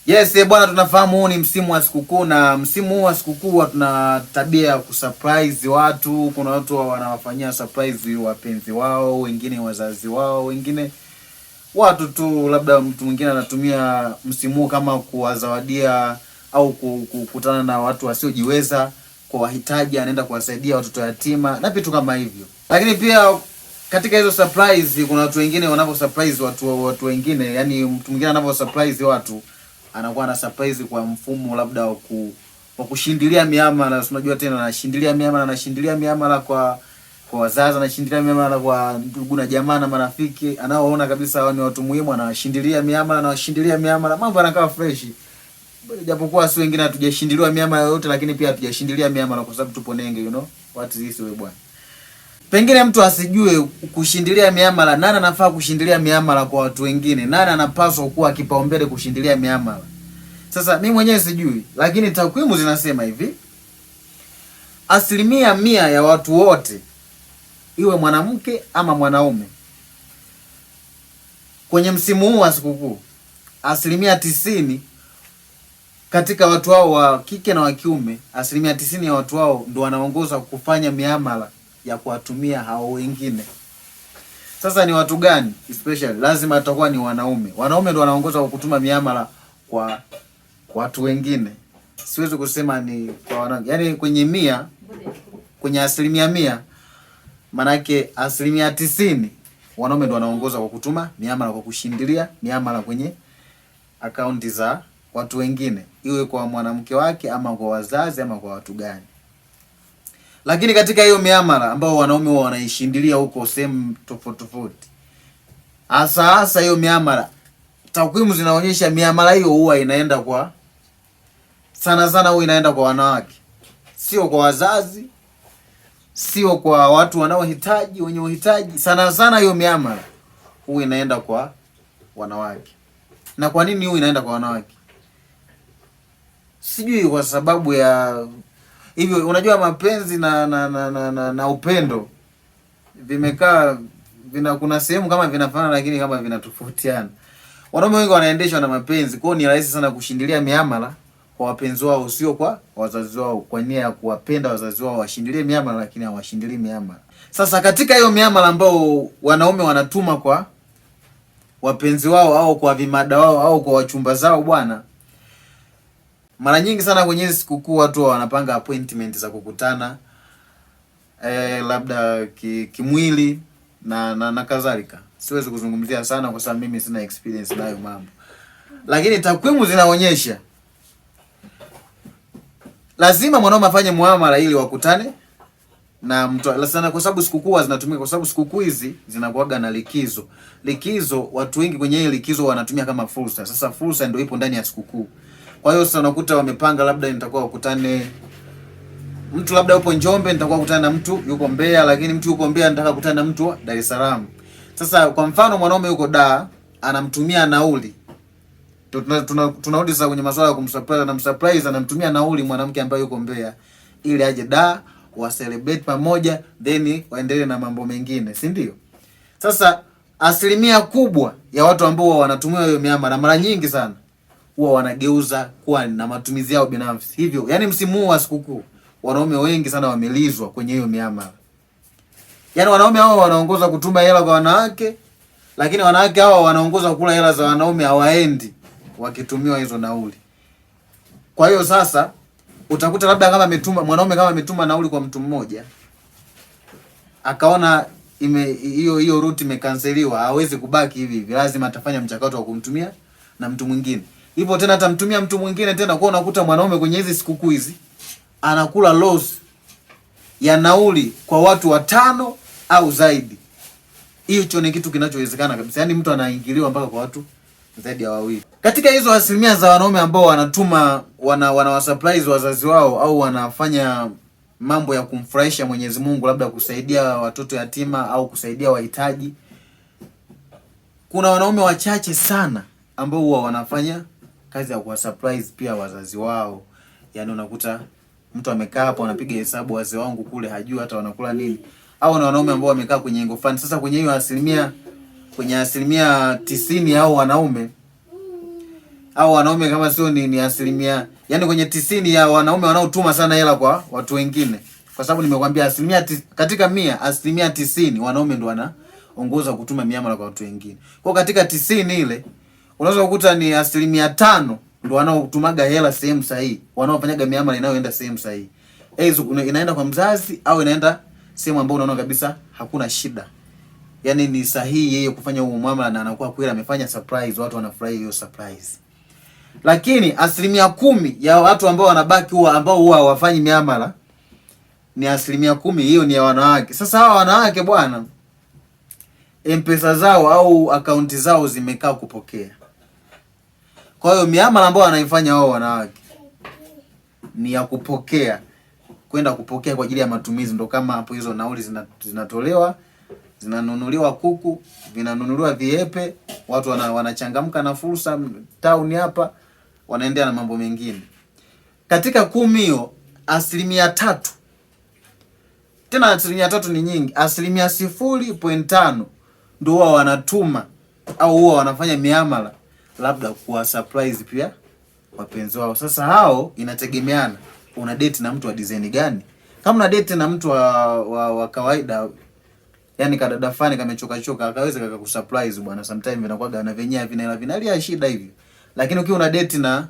Yes, bwana, tunafahamu huu ni msimu wa sikukuu, na msimu huu wa sikukuu tuna tabia ya kusurprise watu. Kuna watu wanawafanyia surprise wapenzi wao, wengine wazazi wao, wengine watu tu, labda mtu mwingine anatumia msimu huu kama kuwazawadia au kukutana na watu wasiojiweza, kwa wahitaji, anaenda kuwasaidia watoto yatima na vitu kama hivyo. Lakini pia katika hizo surprise kuna watu wengine wanapo surprise watu wengine, yani mtu mwingine anapo surprise watu anakuwa na surprise kwa mfumo labda wa kushindilia miamala. Unajua tena anashindilia miamala kwa wazazi, anashindilia miamala kwa ndugu na jamaa na marafiki, anaoona kabisa hao ni watu muhimu, anawashindilia miamala, mambo yanakaa fresh. Japokuwa si wengine hatujashindiliwa miamala yote, lakini pia hatujashindilia miamala kwa sababu tupo Nenge, what is this wewe bwana. Pengine mtu asijue kushindilia miamala, nani anafaa kushindilia miamala kwa watu wengine, nani anapaswa kuwa kipaumbele kushindilia miamala. Sasa mimi mwenyewe sijui, lakini takwimu zinasema hivi: 100% ya watu wote, iwe mwanamke ama mwanaume, kwenye msimu huu wa sikukuu, 90% katika watu hao wa kike na wa kiume, 90% ya watu hao ndio wanaongoza kufanya miamala ya kuwatumia hao wengine. Sasa ni watu gani? Especially lazima atakuwa ni wanaume. Wanaume ndio wanaongoza kwa kutuma miamala kwa watu wengine. Siwezi kusema ni kwa wanawake. Yaani kwenye 100, maana yake 90% wanaume ndio wanaongoza kwa kutuma miamala, kwa kushindilia miamala kwenye akaunti za watu wengine, iwe kwa mwanamke wake ama kwa wazazi ama kwa watu gani. Lakini katika hiyo miamala ambao wanaume wao wanaishindilia huko sehemu tofauti, hasa hiyo miamala, takwimu zinaonyesha miamala hiyo huwa inaenda kwa sana huwa inaenda kwa wanawake, sio kwa wazazi, sio kwa watu wanaohitaji, wenye uhitaji. Sana hiyo miamala huwa inaenda kwa wanawake. Na kwa nini huwa inaenda kwa wanawake? Sijui, kwa sababu ya hivyo. Unajua mapenzi na upendo vimekaa kuna sehemu kama vinafanana, lakini kama vinatofautiana. Wanaume wengi wanaendeshwa na mapenzi, kwa hiyo ni rahisi sana kushindilia miamala kwa wapenzi wao, sio kwa wazazi wao, kwa nia ya kuwapenda wazazi wao washindilie miamala, lakini hawashindilii miamala. Sasa katika hiyo miamala ambao wanaume wanatuma kwa wapenzi wao au kwa vimada wao au kwa wachumba zao bwana, mara nyingi sana kwenye sikukuu watu wanapanga appointment za kukutana, labda kimwili na kadhalika. Siwezi kuzungumzia sana kwa sababu mimi sina experience nayo mambo, lakini takwimu zinaonyesha lazima mwanaume afanye muamala ili wakutane na mtu sana, kwa sababu sikukuu zinatumika, kwa sababu sikukuu hizi zinakuaga na likizo. Watu wengi kwenye ile likizo wanatumia kama fursa. Sasa fursa ndio ipo ndani ya sikukuu. Kwa hiyo sasa unakuta wamepanga, labda nitakuwa wakutane mtu labda yupo Njombe, nitakuwa kukutana na mtu yuko Mbeya, lakini mtu yuko Mbeya nataka kukutana na mtu Dar es Salaam. Sasa kwa mfano mwanaume yuko Dar, anamtumia nauli. Tunarudi sasa kwenye masuala ya kumsurprise, na msurprise anamtumia nauli mwanamke ambaye yuko Mbeya ili aje Dar wa celebrate pamoja, then waendelee na mambo mengine, si ndio? Sasa 1% kubwa ya watu ambao wanatumia hiyo miamala mara nyingi sana huwa wanageuza kuwa na matumizi yao binafsi. Hivyo, yani msimu huu wa sikukuu wanaume wengi sana wamelizwa kwenye hiyo miamala. Yani wanaume hao wanaongoza kutuma hela kwa wanawake, lakini wanawake hao wanaongoza kula hela za wanaume, hawaendi wakitumiwa hizo nauli. Kwa hiyo sasa utakuta labda kama mwanaume kama ametuma nauli kwa mtu mmoja, akaona hiyo route imekanseliwa, hawezi kubaki hivi, lazima atafanya mchakato wa kumtumia na mtu mwingine. Hivyo tena atamtumia mtu mwingine tena, kwa unakuta mwanaume kwenye hizi sikukuu hizi anakula loss ya nauli kwa watu 5 au zaidi. Hicho ni kitu kinachowezekana kabisa. Yaani mtu anaingiliwa mpaka kwa watu zaidi ya 2. Katika hizo 1% za wanaume ambao wanatuma wanawasurprise wazazi wao au wanafanya mambo ya kumfurahisha Mwenyezi Mungu, labda kusaidia watoto yatima au kusaidia wahitaji, kuna wanaume wachache sana ambao huwa wanafanya kazi ya kuwasurprise pia wazazi wao. Yaani unakuta mtu amekaa hapo anapiga hesabu, wazee wangu kule hajui hata wanakula nini. Au na wanaume ambao wamekaa kwenye engo fund. Sasa kwenye hiyo 90 au wanaume au wanaume kama sio ni asilimia, yani kwenye 90 ya wanaume wanaotuma sana hela kwa watu wengine, kwa sababu nimekwambia katika 100 asilimia 90 wanaume ndio wanaongoza kutuma miamala kwa watu wengine. Kwa katika 90 ile unaweza kukuta ni asilimia 5 ndio wanaotumaga hela sehemu sahihi, wanaofanyaga miamala inayoenda sehemu sahihi. Inaenda kwa mzazi au inaenda sehemu ambayo unaona kabisa hakuna shida. Yaani ni sahihi yeye kufanya huo muamala na anakuwa kweli amefanya surprise, watu wanafurahi hiyo surprise. Lakini asilimia 10 ya watu ambao wanabaki ambao huwa hawafanyi miamala ni asilimia 10, hiyo ni ya wanawake. Sasa hawa wanawake bwana, M-Pesa zao au akaunti zao zimekaa kupokea. Kwa hiyo miamala ambao wanaifanya wao wanawake ni ya kupokea, kwenda kupokea kwa ajili ya matumizi. Ndo kama hapo hizo nauli zinatolewa, zinanunuliwa kuku, vinanunuliwa viepe, watu wanachangamka na fursa town hapa, wanaendelea na mambo mengine. Katika 10 hiyo, asilimia 3, tena asilimia 3 ni nyingi, asilimia 0.5 ndio wao wanatuma au huwa wanafanya miamala labda kuwa surprise pia wapenzi wao. Sasa hao inategemeana una date na mtu wa design gani. Kama una date na mtu wa kawaida, yani kadada fani kamechoka akaweza kusurprise bwana, sometimes vinakuwa na venyewe vinalia shida hivyo. Lakini ukiwa una date na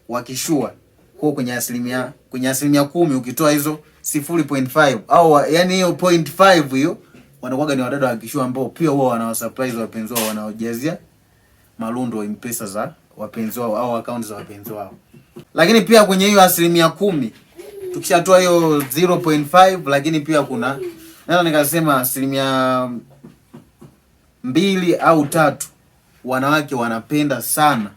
wakishua kwa kwenye asilimia 10 ukitoa hizo 0.5 au yani hiyo 0.5 hiyo, wanakuwa ni wadada wakishua ambao pia huwa wanawasurprise wapenzi wao, wanaojazia malundo M-Pesa za wapenzi wao au account za wapenzi wao. Lakini pia kwenye hiyo asilimia 10 tukishatoa hiyo 0.5, lakini pia kuna naweza nikasema asilimia 2 au 3 wanawake wanapenda sana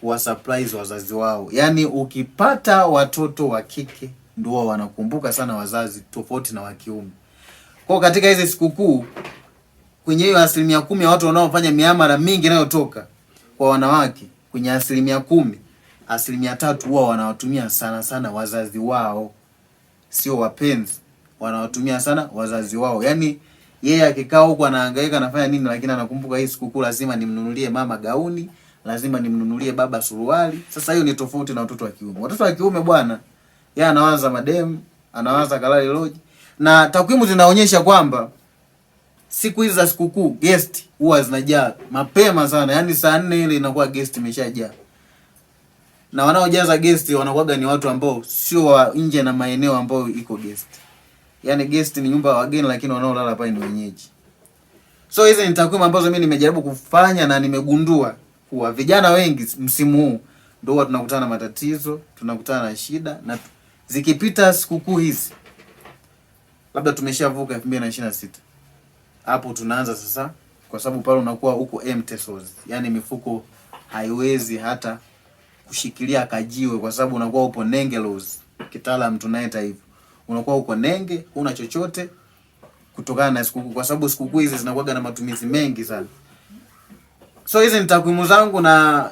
wa surprise wazazi wao. Yaani ukipata watoto wa kike ndio wanakumbuka sana wazazi tofauti na wa kiume. Kwa katika hizi sikukuu, kwenye hiyo asilimia 10 ya watu wanaofanya miamala mingi inayotoka kwa wanawake, kwenye asilimia 10, asilimia 3 huwa wanawatumia sana sana wazazi wao, sio wapenzi. Wanawatumia sana wazazi wao. Yaani yeye akikaa huko anahangaika anafanya nini, lakini anakumbuka hii sikukuu lazima nimnunulie mama gauni, lazima nimnunulie baba suruali. Sasa hiyo ni tofauti na watoto wa kiume. Watoto wa kiume bwana, yeye anawaza madem, anawaza kalali lodge. Na takwimu zinaonyesha kwamba siku hizi za sikukuu guest huwa zinajaa mapema sana. Yaani saa 4 ile inakuwa guest imeshajaa. Na wanaojaza guest wanakuwa ni watu ambao sio wa nje na maeneo ambayo iko guest. Yaani guest ni nyumba ya wageni, lakini wanaolala pale ni wenyeji. So hizi ni takwimu ambazo mimi nimejaribu kufanya na nimegundua kuwa vijana wengi msimu huu ndio tunakutana na matatizo, tunakutana na shida, na zikipita sikukuu hizi labda tumeshavuka 2026. Hapo tunaanza sasa, kwa sababu pale unakuwa huko empty source. Yaani mifuko haiwezi hata kushikilia kajiwe, kwa sababu unakuwa upo nengelos. Kitaalamu tunaita hivyo. Unakuwa uko nenge, huna chochote kutokana na sikukuu, kwa sababu sikukuu hizi zinakuwa na matumizi mengi sana. So hizi ni takwimu zangu na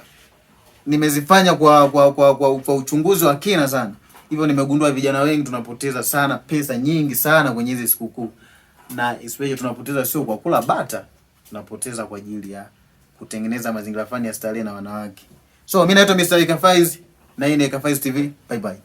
nimezifanya kwa uchunguzi wa kina sana. Hivyo nimegundua vijana wengi tunapoteza sana pesa nyingi sana kwenye hizi sikukuu. Na especially tunapoteza sio kwa kula bata, tunapoteza kwa ajili ya kutengeneza mazingira fani ya starehe na wanawake. So mimi naitwa Mr. Ekafaiz na hii ni Ekafaiz TV. Bye bye.